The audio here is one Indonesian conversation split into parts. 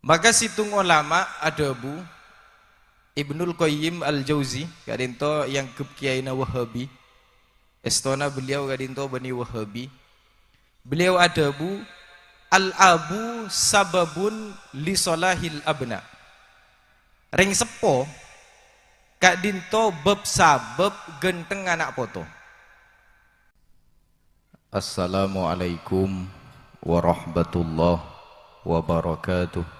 Maka situng ulama ada bu Ibnul Qayyim Al-Jauzi kadinto yang kiainya Wahabi. Estona beliau kadinto bani Wahabi. Beliau ada bu al-abu sababun li solahil abna. Ring sepo kadinto bab sabab genteng anak poto. Assalamualaikum warahmatullahi wabarakatuh.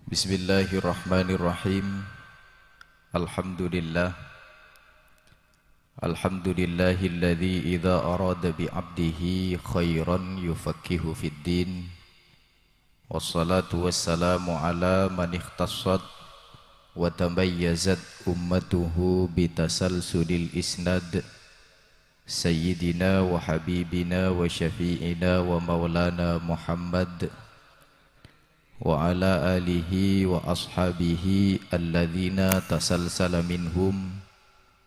Bismillahirrahmanirrahim. Alhamdulillah. Alhamdulillahilladzi idza arada bi'abdihi khairan yufaqqihu fid din. Wassalatu wassalamu ala man ikhtassat wa tamayyazat ummatuhu bitasalsulil isnad. Sayyidina wa habibina wa syafi'ina wa maulana Muhammad wa ala alihi wa ashabihi alladzina tasalsala minhum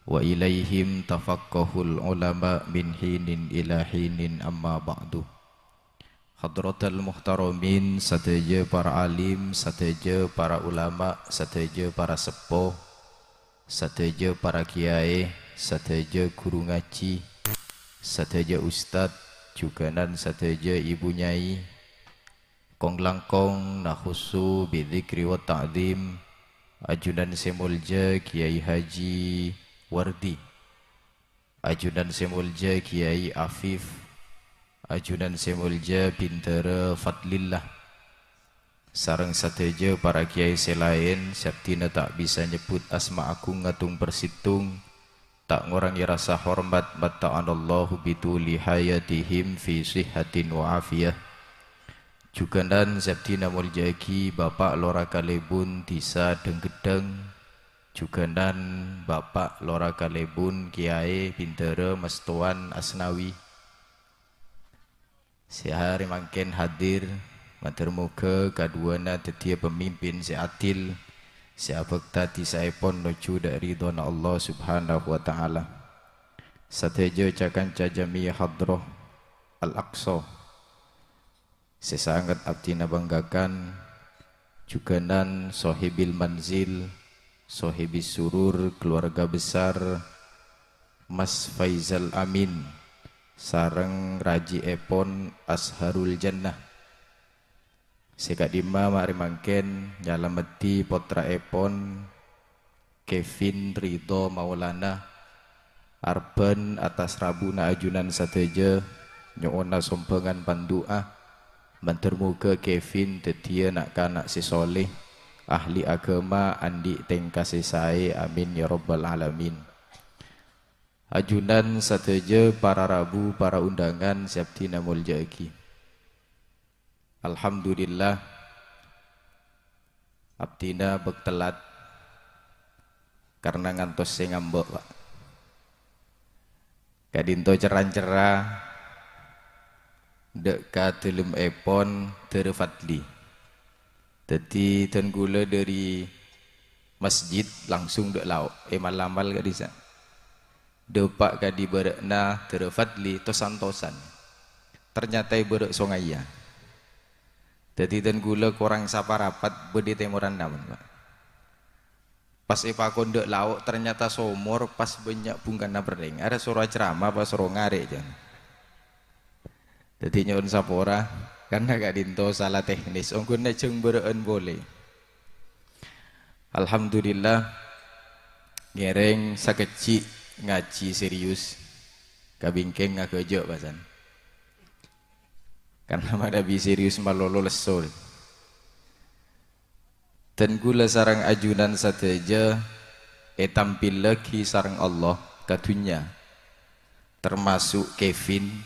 wa ilaihim tafaqqahul ulama min hinin ila hinin amma ba'du. Hadratal muhtaramin, sateja para alim, sateja para ulama, sateja para sepuh, sateja para kiai, sateja guru ngaji, sateja ustad, juga nan sateja ibu nyai, kong langkong nakhusu bidzikri wa ta'zim ajudan semulja Kiai Haji Wardi, ajudan semulja Kiai Afif, ajudan semulja Bintara Fadlillah, sareng sateja para kiai selain sabtina tak bisa nyebut asma aku ngatung persitung tak ngorang rasa hormat mata'anallahu bituli hayatihim fi sihhatin wa afiyah. Juga dan sabtina muljaki Bapak Lora Kalebun Disa Denggedeng, juga dan Bapak Lora Kalebun Kiai Bintara Mestuan Asnawi. Sehari mangken hadir matur muga kaduana tetia pemimpin si atil si abekta tisaipon nuju dari dona Allah subhanahu wa ta'ala. Sateja cakan cajami hadroh Al-Aqsa sesangat abdina banggakan juga nan sohibil manzil, sohibis surur, keluarga besar Mas Faizal Amin sareng Raji Epon Asharul Jannah. Sekadima mari mangken nyalameti potra Epon Kevin Ridho Maulana Arben atas rabuna ajunan sateja nyuona sompengan panduah mantur muga Kevin tetia nak kanak si soleh ahli agama andi tengka sesae amin ya rabbal alamin. Ajunan sateja para rabu para undangan sabtina muljaki. Alhamdulillah abdina bektelat karena ngantos sing ngambek Pak. Kadinto ceran-cerah dek katelum epon terfadli. Teti tenggula dari masjid langsung dek lauk. Mal-mal kat disa. Depak kadi berekna terfadli tosan-tosan. Ternyata berek songaya. Teti tenggula korang sapa rapat bedi temuran namun Pak. Pas epakon dek lauk ternyata somor pas banyak bungkana berdeng. Ada suara ceramah pas suara ngarek jangan. Jadi nyon sapora karena gak dinto salah teknis ongkun jeng bereen boleh. Alhamdulillah ngereng sakeci ngaji serius kabingkeng ngakejo basan karena madabi serius malolo lesol dan gula sarang ajunan sateja tampil lagi sarang Allah katunya termasuk Kevin,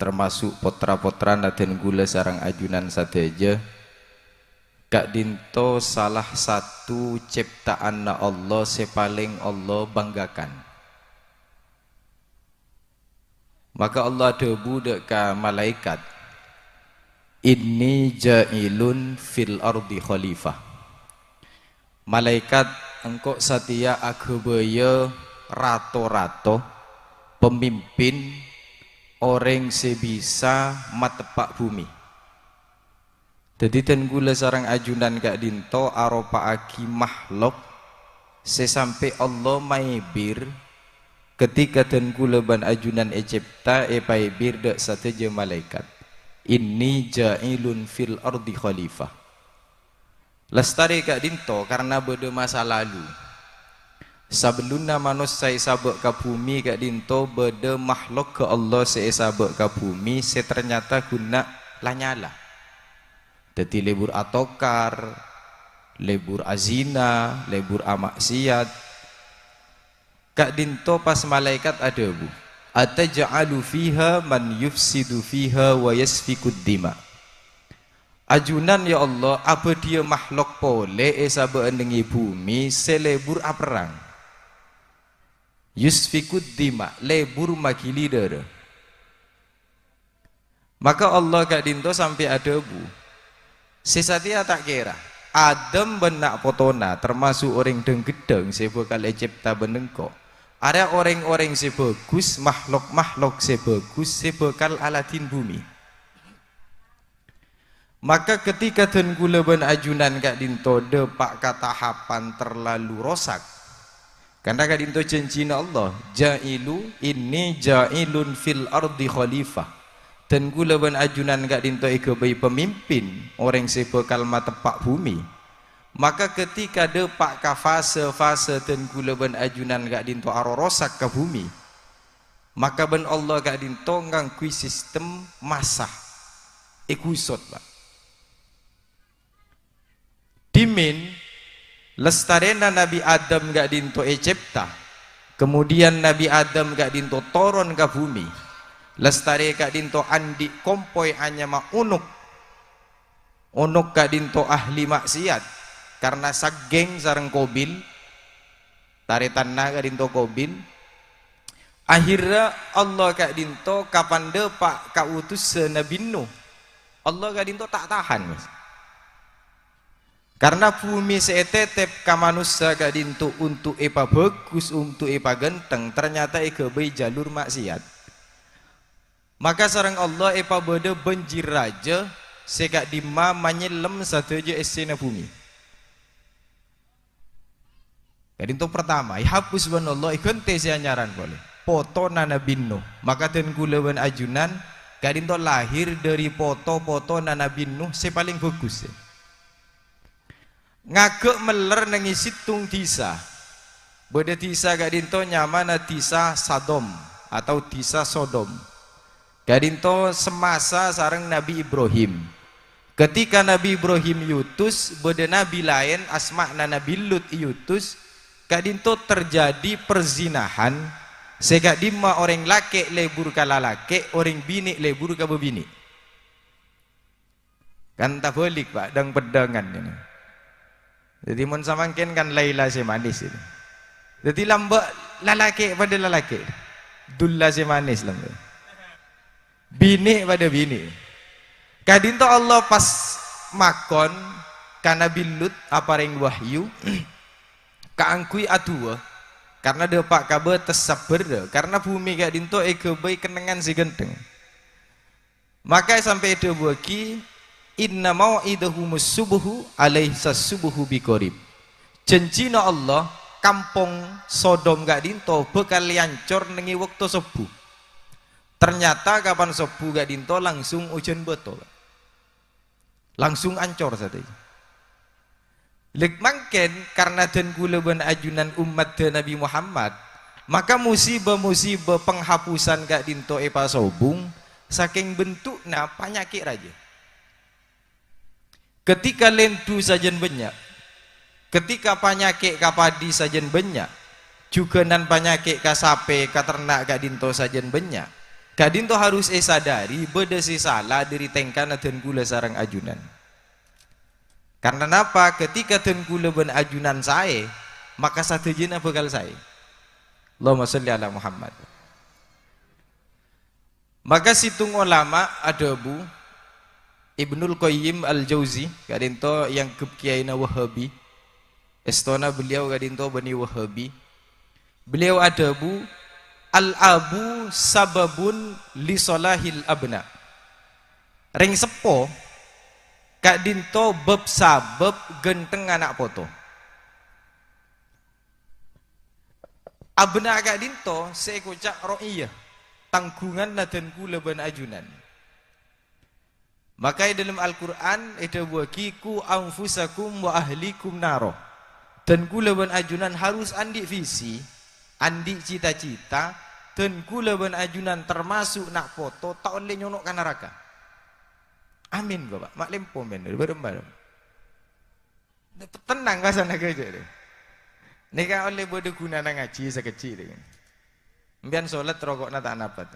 termasuk potra-potra naten gula sarang ajunan sateja Kak dinto salah satu ciptaan na Allah sepaling Allah banggakan. Maka Allah debu deka malaikat inni ja'ilun fil ardi khalifah. Malaikat engkau satia agabaya rato-rato pemimpin orang sebisa matepak bumi. Jadi tenggula sarang ajunan kak dinto aropa aki makhluk sesampai Allah maibir ketika tenggula ban ajunan ecipta paibir dak sateja malaikat. Inni ja'ilun fil ardi khalifah. Lestari kak dinto karena beda masa lalu. Sebelumnya manusia sabak ke bumi kak dinto beda makhluk ke Allah sabak ke bumi ternyata guna lanyala. Jadi lebur atokar, lebur azina, lebur amaksiat. Kak dinto pas malaikat ada bu. Ataj'alu fiha man yufsidu fiha wa yasfikud dima. Ajunan ya Allah, apa dia makhluk pole sabak endengi bumi selebur aperang. Yusfikud dima, lebur makili dara. Maka Allah kak dinto sampai ada bu. Sesatia tak kira Adam benak potona termasuk orang deng gedeng sebekal Ecipta benengkok. Ada orang-orang sebagus makhluk-makhluk sebagus sebekal Aladin bumi. Maka ketika tenggula ben ajunan kak dinto depak katahapan terlalu rosak. Karena kak dinto janjina Allah, ja'ilu inni ja'ilun fil ardi khalifah. Tenggula ben ajunan kak dinto ikebai pemimpin orang sebekal matepak bumi. Maka ketika depak ka fase-fase tenggula ben ajunan kak dinto aro rosak ke bumi, maka ben Allah kak dinto ngangkui sistem masah ikusot pak. Dimin lestarena Nabi Adam gak dinto ecipta, kemudian Nabi Adam gak dinto toron ke bumi, lestari gak dinto andi kompoi anyama unuk gak dinto ahli maksiat karena sageng sareng kobil tari tanah gak dinto kobil. Akhirnya Allah gak dinto kapan depak ka utus Nabi Nuh, Allah gak dinto tak tahan mas. Karena bumi seetetep ka manusia gak dintu untuk epa bagus, untuk epa genteng, ternyata ikebai jalur maksiat. Maka sarang Allah epa beda banjir raja sekak dima manyelem sateja esena bumi. Gak dintu pertama, ihapus ban Allah ikente sianyaran boleh. Foto Nabi Nuh. Maka tenggula ban ajunan gak dintu lahir dari foto-foto Nabi Nuh paling bagus. Ngagek meler nengi situng tisa. Beda tisa gak dinto nyamana tisa Sadom atau tisa Sodom. Gak dinto semasa sareng Nabi Ibrahim. Ketika Nabi Ibrahim yutus, beda nabi lain asmakna Nabi Lut yutus, gak dinto terjadi perzinahan. Segak dima orang laki lebur kala laki, orang bini lebur ka bebini. Kan tak balik pak, dang pedangan ini. Jadi mun samangkin kan Laila si manis ini. Jadi lambak lalaki pada lalaki. Dulla si manis lambak. Bini pada bini. Kadinto Allah pas makon kana bilut apa ring wahyu kaangkui atua karena depak kabe tesaber karena bumi kadinto ekebai kenengan si genteng. Maka sampai itu buaki inna mau'idahumus subuhu alaihsa subuhu biqorib. Janjina Allah kampung Sodom gak dinto bakal yancur nengi waktu subuh. Ternyata kapan subuh gak dinto langsung hujan betul, langsung ancor saja. Lek mangken karena dan gula ben ajunan umat Nabi Muhammad, maka musibah-musibah penghapusan gak dinto epa sobung saking bentukna penyakit raja. Ketika lendu sajen banyak, ketika penyakit kapadi sajen banyak, juga nan penyakit kasape katernak gak dinto sajen banyak. Gak dinto harus sadari beda si salah diri tengkana dan gula sarang ajunan. Karena apa? Ketika dan gula ben ajunan saya, maka satu jina bekal saya. Allahumma sholli ala Muhammad. Maka situng ulama ada bu Ibnul Qayyim Al-Jauzi kadinto yang kekiaina Wahabi. Estona beliau kadinto bani Wahabi. Beliau ada bu al-abu sababun li solahil abna. Ring sepo kak dinto beb sabab genteng anak poto. Abna kak dinto seekucak ro'iyah tanggungan dan kula ban ajunan. Maka dalam Al-Quran ada waqiku anfusakum wa ahlikum naro. Dan kula ban ajunan harus andik visi, andik cita-cita, dan kula ban ajunan termasuk nak foto tak oleh nyonokkan neraka. Amin Bapak, mak lempo men, berembar. Tenang kasana kerja deh. Nika oleh bodoh guna ngaji sekecil deh. Mbian solat rokok tak napat.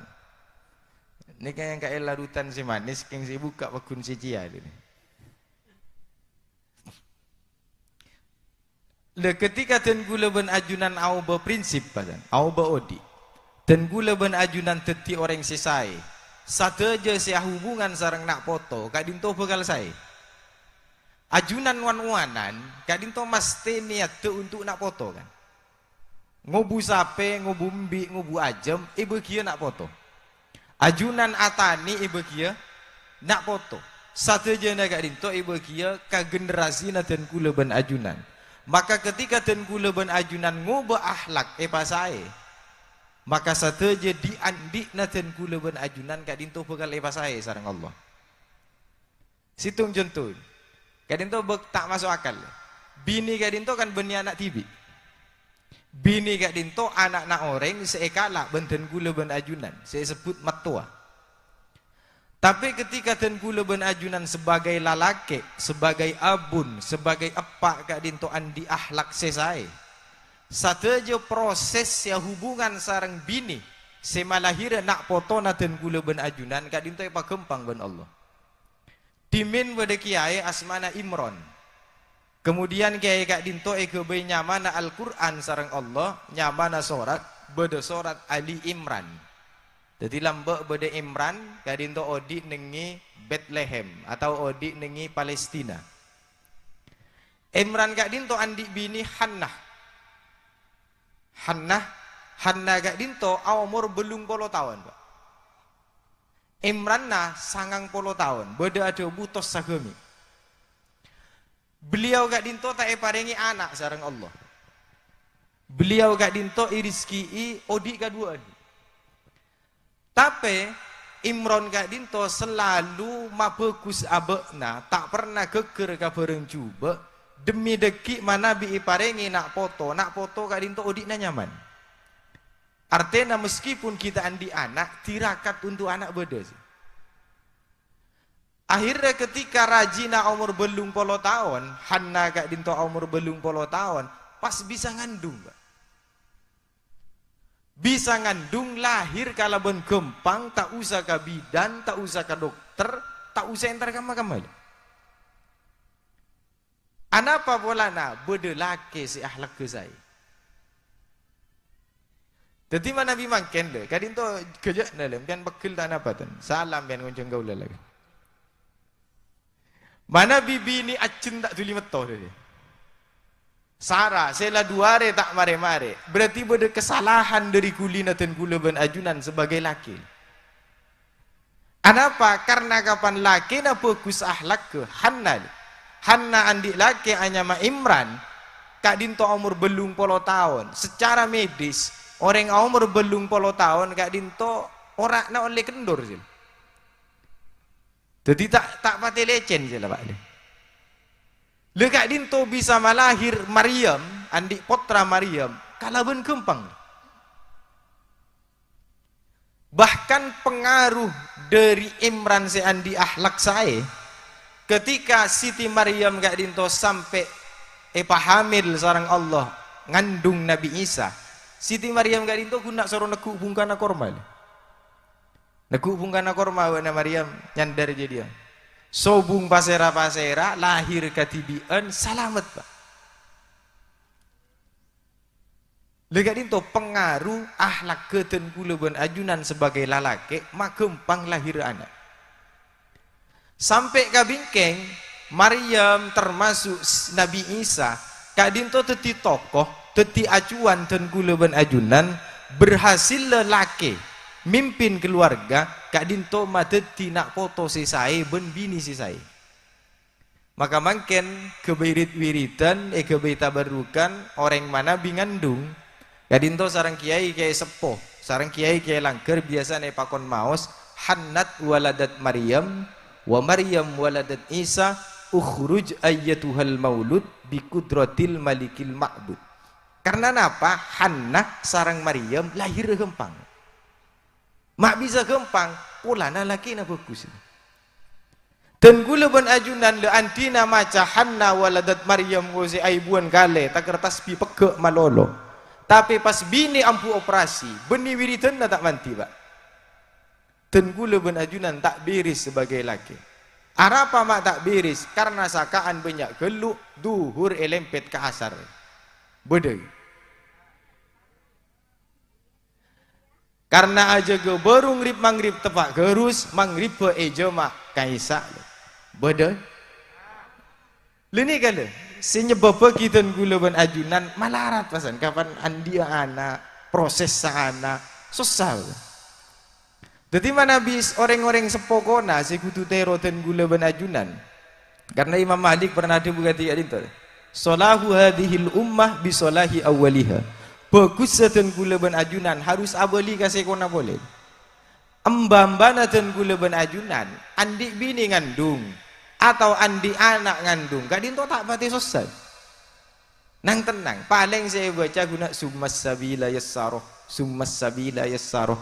Nika yang kayak larutan si manis, yang si buka wakun si cia deh. Le ketika ten gula ben ajunan au berprinsip pasan, au berodi. Ten gula ben ajunan teti orang sesai. Satu aja saya hubungan sarang nak foto, kak dinto bekal saya. Ajunan wan-wanan, kak dinto mesti niat tu untuk nak foto kan. Ngobu sape, ngobu mbi, ngobu ajem, ibu kia nak foto. Ajunan atani ibu kia nak foto. Satu aja nak kak dinto ibu kia ka generasi na dan kula ben ajunan. Maka ketika dan kula ben ajunan ngobu akhlak pasai. Maka satu je diandik naten kula ben ajunan kak dinto bekal pasai sareng Allah. Situng contoh. Kak dinto tak masuk akal. Bini kak dinto kan beni anak tibi. Bini kak dinto anak nak orang seekala benten kula ben ajunan. Saya sebut matua. Tapi ketika ten kula ben ajunan sebagai lalaki, sebagai abun, sebagai epak kak dinto andi akhlak sesai. Satu aja proses ya hubungan sarang bini semalahir nak foto naten gula ben ajunan kak dinto apa gempang ben Allah. Dimin pada kiai asmana Imron. Kemudian kiai kak dinto ekebe nyamana Al-Quran sarang Allah, nyamana sorat beda sorat Ali Imran. Jadi lambak beda Imran kak dinto odi nengi Bethlehem atau odi nengi Palestina. Imran kak dinto andi bini Hannah. Hannah gak dinto umur belum 10 tahun Pak. Imranna 90 tahun beda ada butos sagemi. Beliau gak dinto tak paringi anak sareng Allah. Beliau gak dinto iriski odi kedua. Tapi Imron gak dinto selalu mabagus abekna, tak pernah geger ka bareng coba. Demi dekik mana bi iparengi nak foto kak dinto odikna nyaman. Artinya meskipun kita andi anak tirakat untuk anak beda. Akhirnya ketika rajina umur belum 10 tahun, Hanna kak dinto umur belum 10 tahun, pas bisa ngandung, Pak. Bisa ngandung lahir kalau ben gempang, tak usah ke bidan, tak usah ke dokter, tak usah entar kamar-kamar. Anapa bolana beda laki si akhlak ke saya. Jadi mana Nabi mangken deh, kadin to kerja dalam kan bekil tak apa tuh. Salam biar ngonceng kau lagi. Mana bibi ni acun tak tuli meto deh. Sarah, sela dua hari tak mare-mare. Berarti beda kesalahan dari kulina dan kula ben ajunan sebagai laki. Anapa? Karena kapan laki na fokus akhlak ke Hannah. Hanna andik laki anyama Imran kak dinto umur belum 10 tahun. Secara medis orang umur belum 10 tahun kak dinto orang nak oleh kendur sih. Jadi tak pati lecen sih lah Pak. Le kak dinto bisa malahir Maryam andik potra Maryam kalau ben gempang. Bahkan pengaruh dari Imran si andi akhlak saya. Ketika Siti Maryam gak dinto sampai hamil sarang Allah ngandung Nabi Isa. Siti Maryam gak dinto guna suruh nekuk bungkana korma. Nekuk bungkana korma wana Maryam nyandar jadi dia. Sobung pasera-pasera lahir katibian selamat Pak. Lega dinto pengaruh akhlak keten kula ben ajunan sebagai lalaki mak gempang lahir anak. Sampai ke bingkeng Maryam termasuk Nabi Isa kak dinto teti tokoh teti acuan dan kula ben ajunan berhasil lelaki mimpin keluarga kak dinto madeti nak foto sisai ben bini sisai. Maka mungkin kebirit-wiritan kebitabarukan orang mana bingandung kak dinto sarang kiai kiai sepoh sarang kiai kiai langker biasa ne pakon maos hannat waladat Maryam wa Maryam waladat Isa ukhruj ayyatuhal maulud bi kudratil malikil ma'bud. Karena apa? Hannah sarang Maryam lahir gempang. Mak bisa gempang, pulana laki na bagus. Dan gula ban ajunan le antina maca Hannah waladat Maryam goze aibuan kale tak kertas pi peke malolo. Tapi pas bini ampu operasi, beni wiritan na tak manti, Pak. Dan gula ban ajunan tak beres sebagai laki. Arapa mak tak beres karena sakaan banyak geluk duhur elempet ke asar. Bedai. Karena aja ge baru ngrip mangrip tepak gerus mangrip pe eja mak kaisa. Bedai. Lini kala senyebab kita gula ban ajunan malarat pasan kapan andia anak proses sana susah. Jadi mana bis orang-orang sepokona sekutu tero dan gula ban ajunan. Karena Imam Malik pernah dibugati adinto. Solahu hadhil ummah bisolahi awwaliha. Bagus dan gula ban ajunan harus abali kasih kona boleh. Embambana dan gula ban ajunan andik bini ngandung atau andi anak ngandung gak dinto tak pati susah. Nang tenang paling saya baca guna summas sabila yassaroh summas sabila yassaroh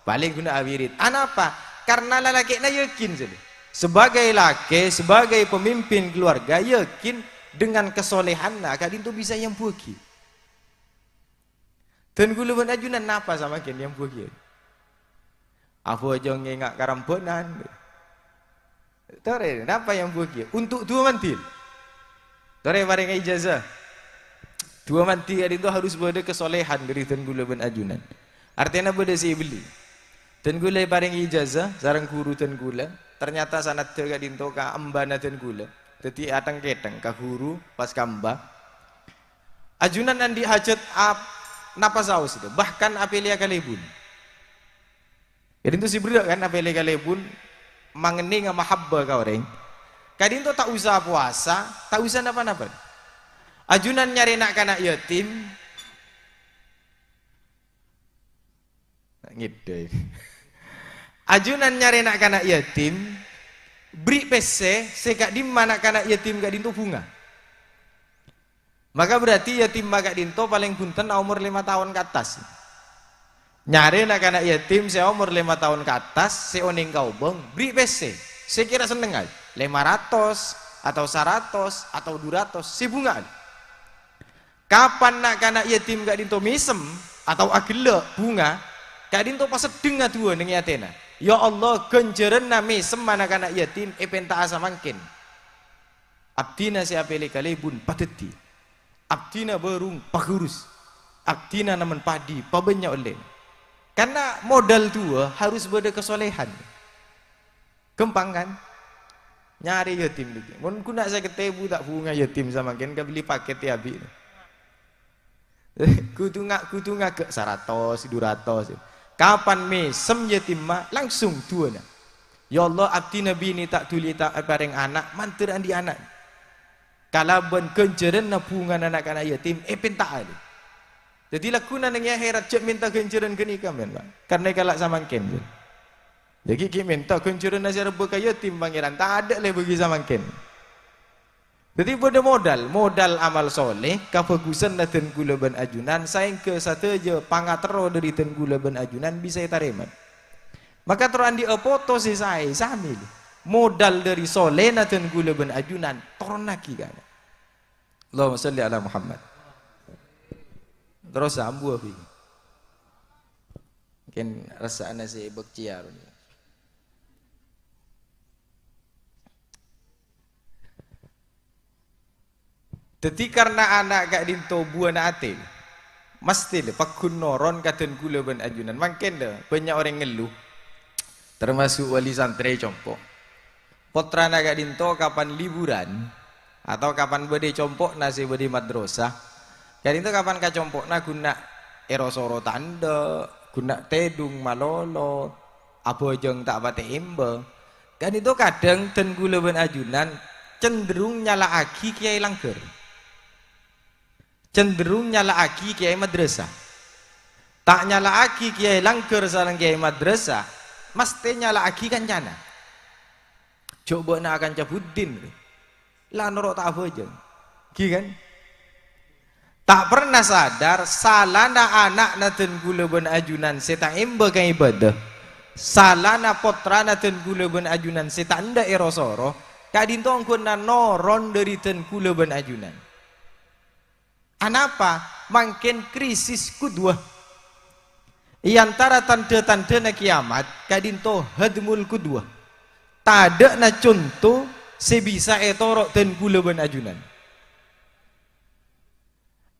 paling guna awirid. Anapa? Karena lelaki na yakin saja. Sebagai laki, sebagai pemimpin keluarga yakin dengan kesolehannya kak dinto bisa yang buki. Dan gula ban ajunan napa sama kin yang buki. Apa aja ngengak karamponan. Tore, napa yang buki? Untuk dua mantil. Tore bareng ijazah. Dua mantil itu harus berada kesolehan dari dan gula ban ajunan. Artinya berada si beli. Dan gula bareng ijazah, sarang guru dan gula. Ternyata sanat jaga dinto ka ambana dan gula. Jadi atang keteng ka guru pas kamba. Ajunan andi hajat napa saus itu. Bahkan apelia kalebun. Jadi itu si budak kan apelia kalebun mangeni nga mahabba ka orang. Kadin to tak usah puasa, tak usah napa-napa. Ajunan nyari nak kanak yatim. Ngide. Ajunan nyari nak kanak yatim, beri PC, sekak di mana kanak yatim gak dinto bunga. Maka berarti yatim gak dinto paling punten umur 5 tahun ke atas. Nyari nak kanak yatim saya umur 5 tahun ke atas, saya oning kau bang, beri PC. Saya kira seneng aja, 500 atau 100 atau 200, si bunga. Kapan nak kanak yatim gak dinto misem atau agila bunga, gak dinto pas sedeng dua ning yatena. Ya Allah genjeren nami semana kanak yatim epenta asa mangkin. Abdina si apele kalebun pateti. Abdina berung pagurus. Abdina naman padi pabenya oleh. Karena modal dua harus berada kesolehan. Gempang kan? Nyari yatim lagi. Mun ku nak saya ketemu tak bunga yatim sama kan ka beli paket ya abi. Kudu ngak ke 100 200. Kapan mesem yatim mak langsung tuana. Ya Allah abdi nabi ni tak tuli tak bareng anak mantir andi anak. Kalaban kenjeren na bunga anak-anak yatim pentak ada. Jadi lakuna nang akhirat cek minta kenjeren kenika men Pak. Karena kalak samangken. Jadi ki minta kenjeren nasi rebo ka yatim pangeran tak ada le bagi samangken. Jadi pada modal amal soleh, kebagusan dan gula ban ajunan, saing ke satu je pangatero dari ten gula ban ajunan bisa taremat. Maka terandi foto si saya sambil modal dari soleh dan gula ban ajunan toron lagi kan. Allahumma salli ala Muhammad. Terus ambu api. Mungkin rasa nasi bekciar. Jadi karena anak gak dinto buah ate, mesti le pakun noron katen gula ban ajunan. Makin le banyak orang ngeluh, termasuk wali santri compok. Potra gak dinto kapan liburan atau kapan bade compok nasi bade madrasah. Gak dinto kapan ka compok na guna erosoro tanda guna tedung malolo abojong tak pate imbe kan itu kadang ten gula ben ajunan cenderung nyala aki kiai langgar, cenderung nyala aki kiai madrasah, tak nyala aki kiai langgar sareng kiai madrasah mesti nyala aki kan jana coba nak akan cabudin lah norok tak abojong kan tak pernah sadar salana anak naten gula ben ajunan setang imbe kan ibadah salana potra naten gula ben ajunan setang ndak erosoro kadinto angkuna noron dari ten gula ben ajunan anapa makin krisis kedua antara tanda-tanda na kiamat kadinto hadmul kedua tak ada na contoh sebisa etorok ten gula ben ajunan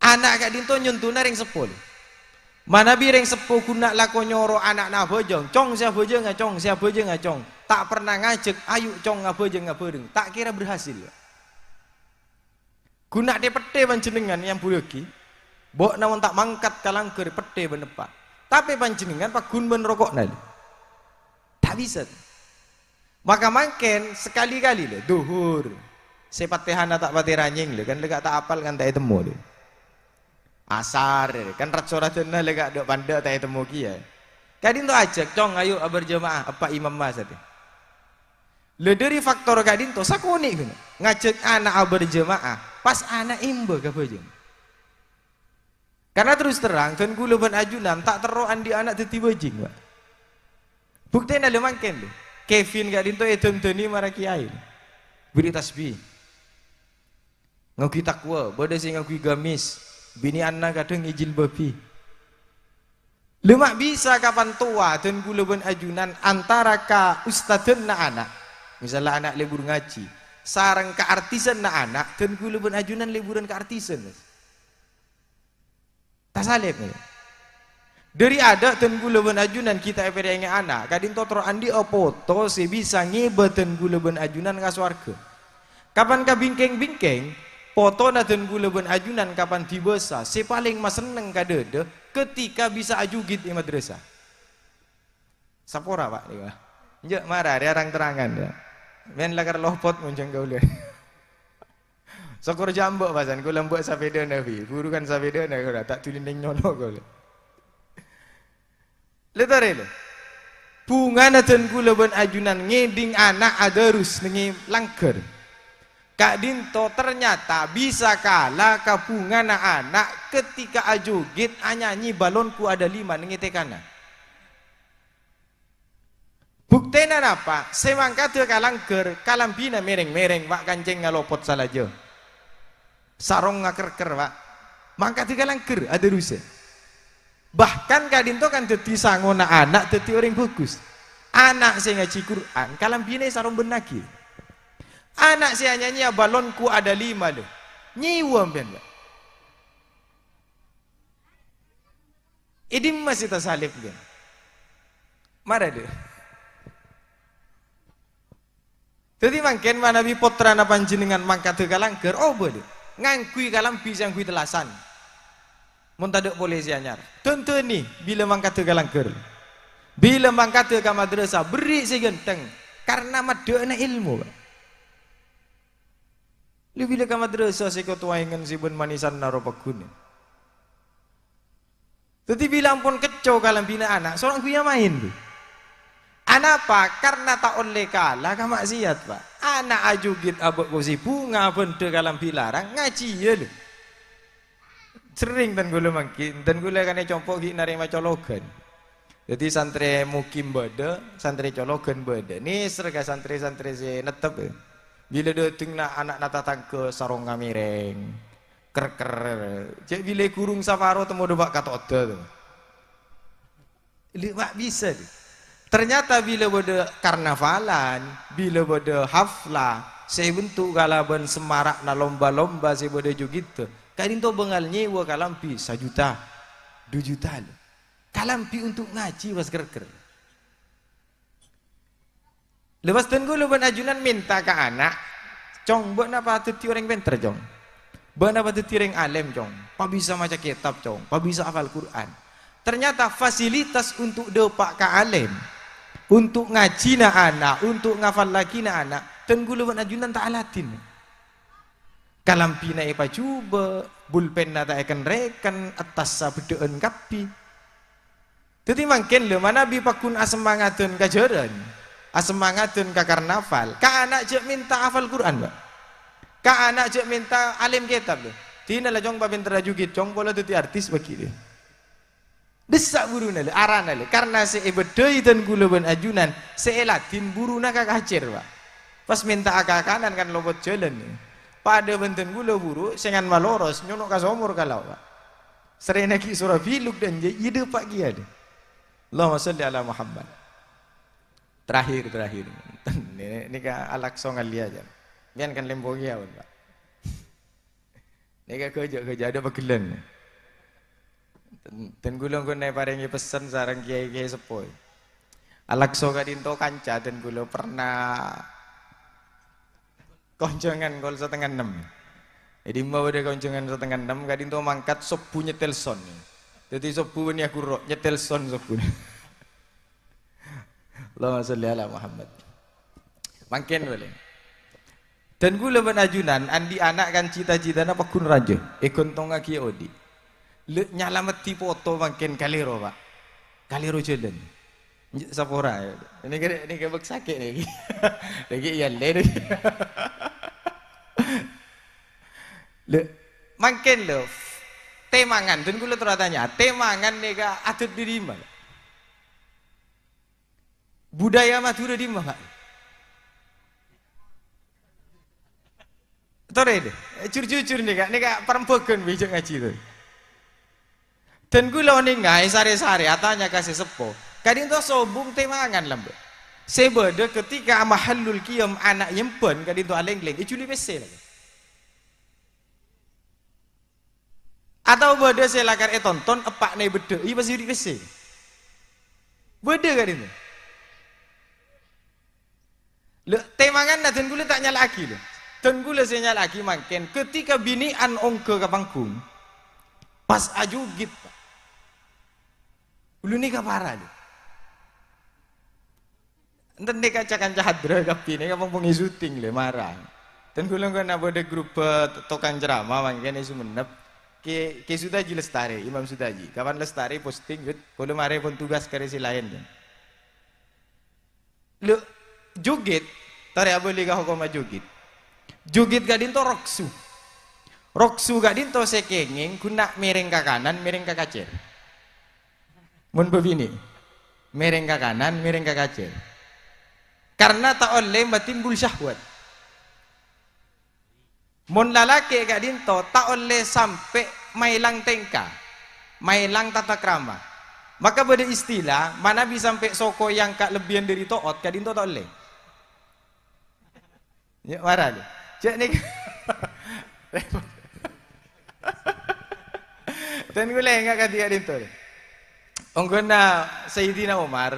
anak kak dinto nyontuna ring sepul mana bi ring sepul kuna lako nyoro anak na bojong cong siapa bojong ngacong siapa bojong ngacong tak pernah ngajak ayu cong ngabojong ngabodeng tak kira berhasil guna de pete panjenengan yang buleki bok namun tak mangkat kalangker pete benepak tapi panjenengan pak gun ben rokok nali tak bisa maka makin sekali-kali le duhur sepatehana tak pati ranying le kan lega tak apal kan tak temu le asar kan ratso-ratona lega dok panda tak temu kia kadin to ajak cong ayo berjamaah apa imam mas tadi le dari faktor kadin to sakoni guna ngajak anak berjamaah pas anak imbe ka bojong karena terus terang kan gula ben ajunan tak teroan di anak teti bojing Pak buktena le mangken le Kevin kadin to edem-deni marang kiai beri tasbih ngaku takwa bode sing ngaku gamis bini anak kadang ijil babi lemak bisa kapan tua dan gula ben ajunan antara ka ustadzen na anak misalnya anak libur ngaji sarang ka artisan na anak dan gula ben ajunan liburan ka artisan tak salib dari ada dan gula ben ajunan kita eperenge anak kadin totro andi opoto si bisa ngebe dan gula ben ajunan ka swarga kapan ka bingkeng-bingkeng foto na dan gula ben ajunan kapan dibesa si paling mas seneng kadede ketika bisa ajugit di madrasah sapora Pak nih njak marah dia orang terangan ya men lagar lohpot muncang gaule sokor jambok pasan kula mbok sapeda nabi guru kan sapeda na kula tak tulin ning nyono kula letare le bunga na dan gula ben ajunan ngeding anak adarus nengi langker Kak Dinto ternyata bisa kalah kabungan anak ketika ajugit anyanyi balonku ada 5 nengitekana. Buktenan apa? Semangkat kalangger kalambina mereng-mereng Pak kancing ngalopot salajo. Sarong ngaker-ker Pak. Mangkat kalangger ada rusa. Bahkan Kak Dinto kan dadi sangona anak dadi orang bagus. Anak sing ngaji Quran kalambine sarong benagi. Anak saya nyanyi balonku ada 5 loh nyiwa ben ini masih tersalib kan marah deh jadi mungkin mana bi potra na panjenengan mangkat kalangger oh boleh ngangkui kalam bisa ngangkui telasan muntaduk polisi anyar tentu nih bila mangkat kalangger bila mangkat ke madrasah beri si genteng karena madana ilmu Pak. Lu bila ka madrasah si ketuaingan si ben manisan naro pakun. Jadi bilang pun kecoh kalam bina anak, seorang kuya main tu. Anak apa? Karena tak oleh kalah ka maksiat Pak. Anak ajugit abok ko si bunga benda kalam bilarang ngaji ya lu. Sering dan gula mangkin, dan gula kan compok gi narima cologan. Jadi santri mukim beda, santri cologan beda. Ni serga santri-santri si netep ya. Bila datang nak anak natatang ke sarong ngamireng ker cek bila kurung safaro temu dobak kata oda tu lihat bisa tu. Ternyata bila bodo karnavalan bila bodo haflah saya bentuk kalaban semarak na lomba-lomba saya bodo juga gitu kadin to bengal nyewa kalampi 1 juta 2 juta kalampi untuk ngaji was ker lepas tunggu leban ajunan minta ke anak cong buat apa tuti orang pinter cong Bana batu tireng alim cong, pa bisa maca kitab cong, pa bisa hafal Quran. Ternyata fasilitas untuk depak ka alim, untuk ngaji na anak, untuk ngafal lagi na anak, tenggulu ban ajunan tak alatin. Kalampi na ipa cuba, bulpen na tak akan rekan, atas sa bedaan kapi. Jadi mungkin lo mana bi pakun asemangatun kajaran, asemangatun ka karnaval, ka anak je minta hafal Quran ba. Ka anak je minta alim kitab lo. Tina lah jong pa pintar jugit, jong bola tu ti artis bagi dia. Desak buru nale, arah nale, karena se ebedai dan gula ban ajunan, se elatin buru na kakacir pak. Pas minta akakanan kan lobot jalan nih. Pada benten gula buru, sengan maloros, nyonok kasomor kalau pak. Serena ki surah biluk dan ide pak kia deh. Allahumma salli ala Muhammad. Terakhir. Ini ka alak songal dia aja. Biar kan lembongi ya pak. Ini ka kerja ada bagilan. Dan gulung ko na parengi pesan sarang kiai sepoy. Alak songal dinto kanca dan gulung pernah konjongan gol 5:30. Jadi mau ada konjongan 5:30 kadin to mangkat sopu nyetel son. Jadi sopu ni aku rok nyetel son sopu. Allahumma sholli ala Muhammad. Mangken boleh. Dan gula ban ajunan andi anak kan cita-cita na pakun raja. Ekon tonga ki odi. Le nyalameti foto mangken kalero pak. Kalero jalan. Sapora. Ini ke bek sakit ni. Lagi ya le. Le mangken lo temangan dan gula teratanya temangan nega atut dirima budaya Madura di mana tore deh jujur nega perempuan bijak ngaji tuh dan gula ngai sare-sare atanya kasih sepo kadin to sobung temangan lambe sebeda ketika mahallul qiyam anak yempen kadin to aleng-leng iculi pese lagi. Atau beda saya lakar tonton epak nih beda, iya pasti di PC. Beda kan itu? Le temangan na gula tak nyala lagi le. Gula saya nyala lagi makin ketika binian ongke ke panggung, pas ajugit pak. Ulu ni kapara le. Enten dek kacakan cahadra kapi ni kapang pengi syuting le marah. Gula kan ada grup tukang ceramah makin isu menep. Ke Sudaji Lestari, Imam Sudaji. Kapan Lestari posting, kalau mare pun tugas karesi lain. Lu jugit, tarik apa liga hukum jugit. Jugit gadin to roksu. Roksu gadin to sekenging, guna miring ke kanan, miring ke kacir. Mun begini, miring ke kanan, miring ke kacir. Karena tak oleh timbul syahwat. Mun lalaki gak dinto tak oleh sampai mailang tengka, mailang tata krama. Maka pada istilah mana bisa sampai soko yang kak lebihan dari toot gak dinto tak oleh. Ya marah deh. Cek nih. Dan gue enggak kati gak dinto. Onggona Sayyidina Umar,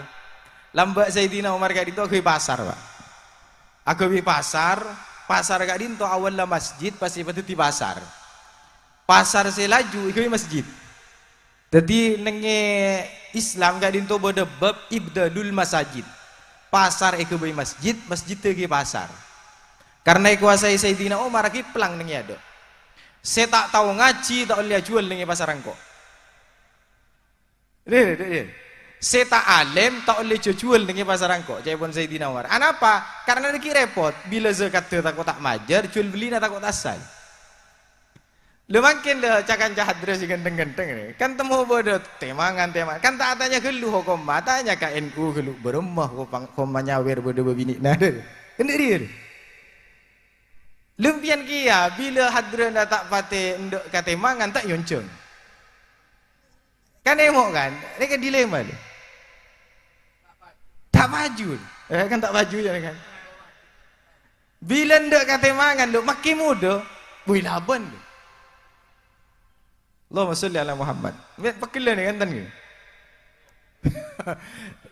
lambak Sayyidina Umar gak dinto aku di pasar pak. Aku di pasar. Pasar gak dinto awal lah masjid pasti betul di pasar. Pasar selaju ikut masjid. Jadi nenge Islam gak dinto berdebab ibdalul masajid. Pasar ikut masjid, masjid lagi pasar. Karena kuasai Sayyidina Umar lagi pelang nenge ada. Saya tak tahu ngaji tak boleh jual nenge pasar angko. Saya tak alim tak boleh jual dengan pasar angkok. Cepon Sayyidina Umar. Kenapa? Karena lagi repot. Bila zakat takut tak majar, jual beli nak takut asal. Lu makin le cakan jahat terus genteng-genteng ni. Kan temu bodoh temangan. Kan tak tanya gelu hukum matanya ka NU gelu berumah hukum nyawir bodoh bini nada. Kan dia. Lumpian kia bila hadra dah tak pate ndok ka temangan tak yoncong. Kan emok kan? Ini kan dilema ni. Tak maju. Kan tak maju je kan. Bila ndak kata mangan duk makin muda, bui laban. Allahumma sholli ala Muhammad. Lihat pakilan ni kan tan ni.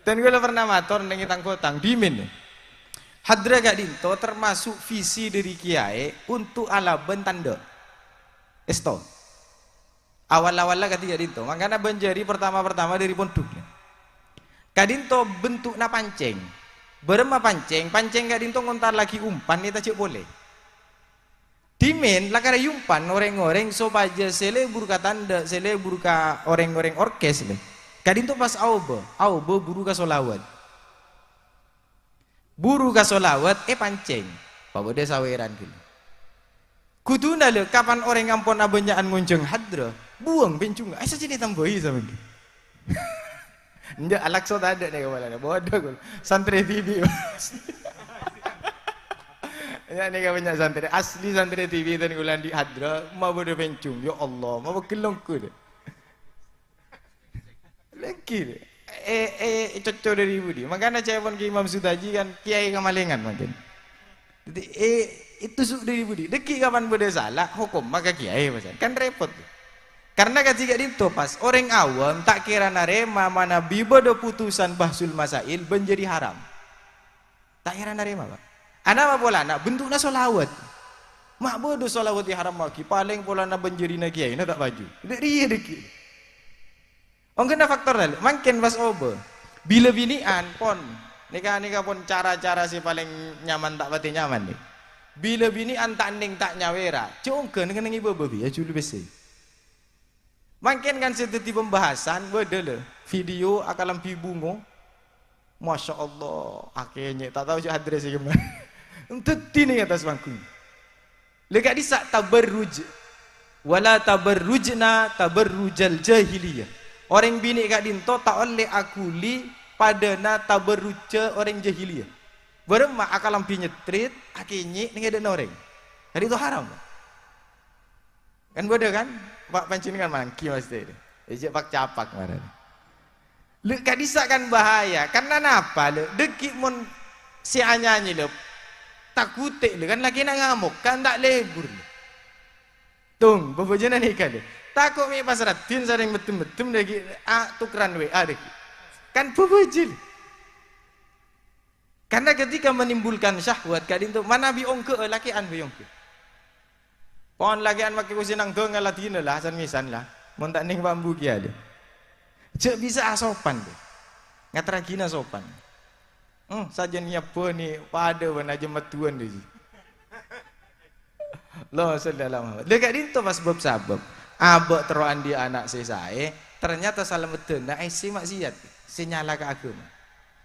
Dan gue pernah matur nengi tangkotang dimin. Hadra gak dinto termasuk visi dari kiai untuk alaban tanda. Esto. Awal-awal lah kati kadinto. Makanya banjari pertama-pertama dari pondok. Kadinto bentuk na pancing. Berema pancing kadinto ngontar lagi umpan ni tak boleh. Dimen lah kada umpan orang-orang so paja selebur ka tanda, selebur ka orang-orang orkes le. Kadinto pas auba buru ka solawat. Buru ka solawat pancing. Pabode saweran gitu. Kuduna le kapan orang ngampon abanyaan ngonjeng hadra, buang bencung. Ai saja ditambahi sama gitu. Ndak alakso tak ada nih kepala bodoh. Santri TV. Ya nih banyak santri asli santri TV dan gulan di hadra mau bodoh bencung. Ya Allah, mau kelongku deh. Lagi deh. Cocok dari budi. Makanya saya pun ke Imam Sudaji kan kiai kamalengan makin. Jadi itu sudah dari budi. Deki kapan bodoh salah hukum maka kiai macam kan repot. Karena ketika itu pas orang awam tak kira narema mana bibodo putusan bahsul masail menjadi haram. Tak kira narema pak. Anak apa pola anak bentuknya solawat. Mak bodoh solawat di haram lagi. Paling pola anak menjadi nakiai nak tak baju. Dia deki. Ongkena faktor lalu. Makin pas obo. Bila binian pon nikah pon cara-cara si paling nyaman tak pati nyaman nih. Bila binian tak ning tak nyawera. Congken dengan ibu babi ya julu besi. Makin kan seperti pembahasan bedele video akalam pi bungo. Masya Allah akhirnya tak tahu je adres gimana. Teti ni atas bangku. Lega disak tabarruj wala tabarrujna tabarrujal jahiliyah. Orang bini kat dinto tak oleh akuli padana tabarruj orang jahiliyah. Berema akalam pi nyetrit akhirnya ni ada orang. Jadi itu haram. Kan bodoh kan? Pak pancing kan mangki pasti itu. Ejek pak capak marah. Le kadisa kan bahaya. Karena apa le? Deki mon si anyanyi le. Takute le kan lagi nak ngamuk kan tak lebur. Tung, bebojana ni kan. Takut mi pasratin sering betum-betum lagi tukeran WA deki. Kan bebojil. Karena ketika menimbulkan syahwat kadin tu mana bi ongke laki an bi ongke. Pon lagi an makai kusinang tu ngalatin lah san misan lah. Mon tak ning bambu kia dia. Cek bisa asopan dia. Ngatragina sopan. Saja ni apa ni pada wana jematuan dia. Loh sallallahu. Dekat dinto pas sebab abak teroan dia anak saya ternyata salah betul nak isi maksiat senyala ke agama.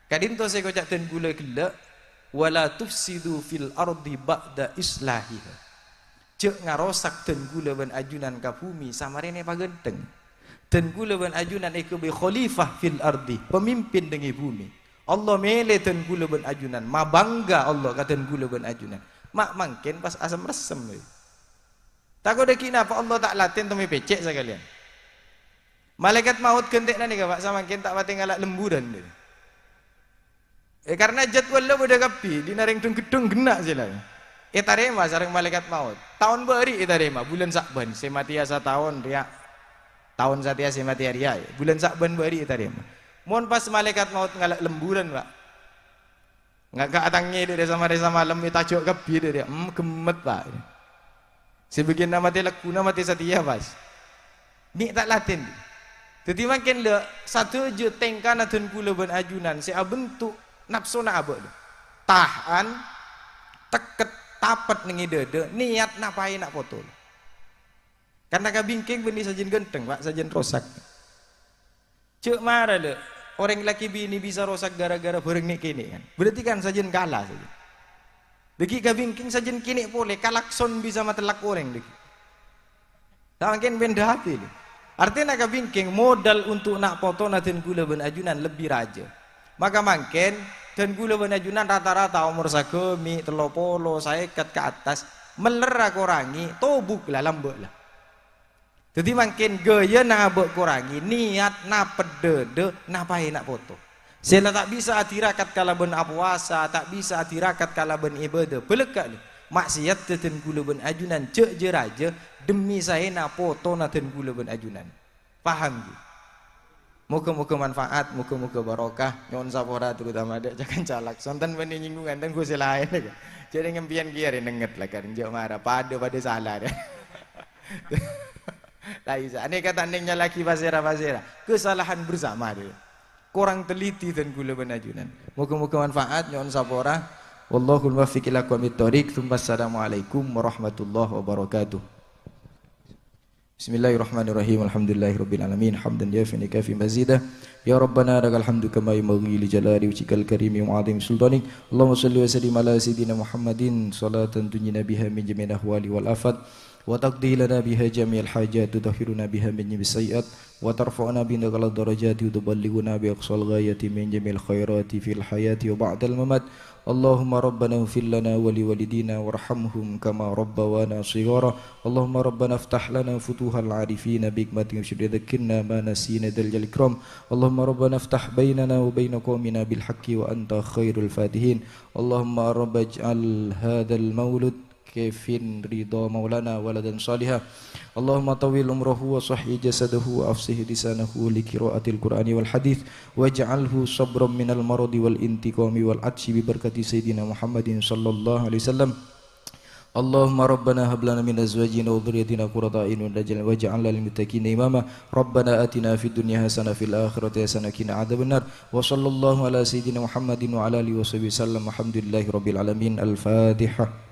Kadinto saya kocak ten gula gelak wala tufsidu fil ardi ba'da islahiha. Cek ngarosak ten gula ban ajunan ka bumi samarene pagenteng. Ten gula ban ajunan iku bi khalifah fil ardi, pemimpin dengi bumi. Allah mele ten gula ban ajunan, ma bangga Allah ka ten gula ban ajunan. Mak mangken pas asam resem. Takut deki napa Allah tak laten temi pecek sekalian. Malaikat maut kentek nani ka Pak sama mangken tak pati ngalak lemburan dia. Karena jadwal lo bodoh kapi di naring tung gedung genak sila. Itarema sareng malaikat maut. Tahun beri itarema bulan Sakban sematiasa tahun dia. Tahun satia sematia dia. Bulan Sakban beri itarema. Mohon pas malaikat maut ngalak lemburan Pak. Ngak katangnya dia sama malam tajuk kapi dia. Gemet Pak. Sebagian nama dia laku nama dia satia pas. Ni tak latin. Jadi makin le satu je tengkan atun kula ban ajunan si bentuk nafsu nak abad. Tahan teket tapat nengi dede niat napai nak foto. Karena kabingking benih sajen genteng Pak sajen rosak. Cek marah le orang laki bini bisa rosak gara-gara bareng nik kini kan. Berarti kan sajen kalah saja. Deki kabingking sajen kini boleh kalakson bisa matelak orang deki. Tak mungkin benda hati le. Artinya kabingking modal untuk nak foto natin gula ban ajunan lebih raja. Maka mungkin dan gula benajunan rata-rata umur sagemi telopolo saya kat ke atas melerak korangi tobuk lah lambek lah. Jadi makin gaya nak abek korangi niat nak pedede napai nak foto. Sela tak bisa atirakat kalaban puasa tak bisa atirakat kalaban ibadah belekat ni. Maksiat teten gula benajunan cek je raja demi saya nak foto naten gula benajunan. Paham tu? Muka-muka manfaat, muka-muka barokah, nyon sapora terutama ada jangan calak. Sontan bani nyinggungan dan gue selain aja. Jadi ngempian kiar nenget lah kan jauh marah pada salah deh. Tak bisa. Ini kata nengnya lagi pasera-pasera. Kesalahan bersama dia. Kurang teliti dan gula benajunan. Moga-moga manfaat nyon sapora. Wallahul muwaffiq ila aqwamit thoriq. Assalamualaikum warahmatullahi wabarakatuh. Bismillahirrahmanirrahim. Alhamdulillahirabbil alamin. Hamdan yafi kafi mazidah. Ya Rabbana lakal hamdu kama yanbaghi li jalali wajhikal karimi wa 'azimi sultanik. Allahumma shalli wa sallim ala sayidina Muhammadin salatan tunjina biha min jami'il ahwali wal afat. وتقضي لنا بها جميع الحاجات وتطهرنا بها من جميع السيئات وترفعنا بها إلى الدرجات وتبلغنا بأقصى الغاية من جميع الخيرات في الحياة وبعد الممات اللهم ربنا اغفر لنا ولوالدينا وارحمهم كما ربوانا صغارا اللهم ربنا افتح لنا فتوح العارفين بحكمتك ذكرنا ما نسينا ذا الإكرام اللهم ربنا افتح بيننا وبين قومنا بالحق وأنت خير الفاتحين اللهم رب اجعل هذا المولد كفين رضا مولانا ولدا صالحا اللهم طويل عمره وصحي جسده وأفصح لسانه لقراءة القرآن والحديث واجعله صبرا من المرض والانتقام والعطش ببركة سيدنا محمد صلى الله عليه وسلم اللهم ربنا هب لنا من أزواجنا وذريتنا قرة أعين واجعلنا للمتقين إماما ربنا آتنا في الدنيا حسنة في الآخرة حسنة وقنا عذاب النار وصلى الله على سيدنا محمد وعلى آله وصحبه وسلم الحمد لله رب العالمين الفاتحة